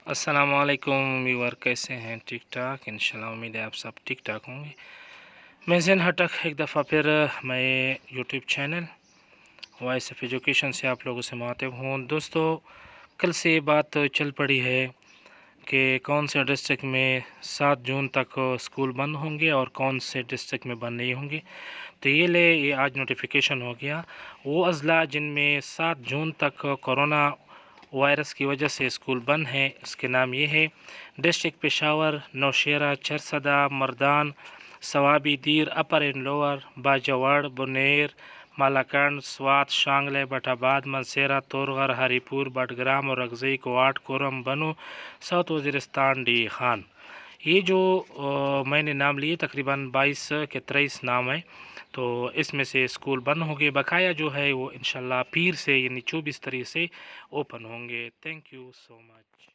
अस्सलाम वालेकुम व्यूअर, कैसे हैं? ठीक ठाक इंशाल्लाह। उम्मीद है आप सब ठीक ठाक होंगे। मैं ज़ैन हटक एक दफ़ा फिर मैं YouTube channel voice of education से आप लोगों से मुखातिब हूँ। दोस्तों, कल से बात चल पड़ी है कि कौन से डिस्ट्रिक्ट में 7 जून तक स्कूल बंद होंगे और कौन से डिस्ट्रिक्ट में बंद नहीं होंगे। तो ये आज नोटिफिकेशन हो गया। वो अज़ला जिनमें 7 जून तक कोरोना वायरस की वजह से स्कूल बंद हैं, इसके नाम ये है: डिस्ट्रिक्ट पेशावर, नौशेरा, चरसदा, मर्दान, सवाबी दीर, अपर एंड लोअर, बाजवाड़, बुनेर, मालाकंड, स्वात, शांगले, बटाबाद, मनसेरा, तोरगर, हरीपुर, बटग्राम और रगज़ई, कोआट, कोरम, बनू, साउथ वज़ीरिस्तान, डी खान। ये जो मैंने नाम लिए तकरीबन 22 के 23 नाम है। तो इसमें से स्कूल बंद होंगे, बकाया जो है वो इंशाल्लाह पीर से यानी 24 तारीख से ओपन होंगे। Thank you so much.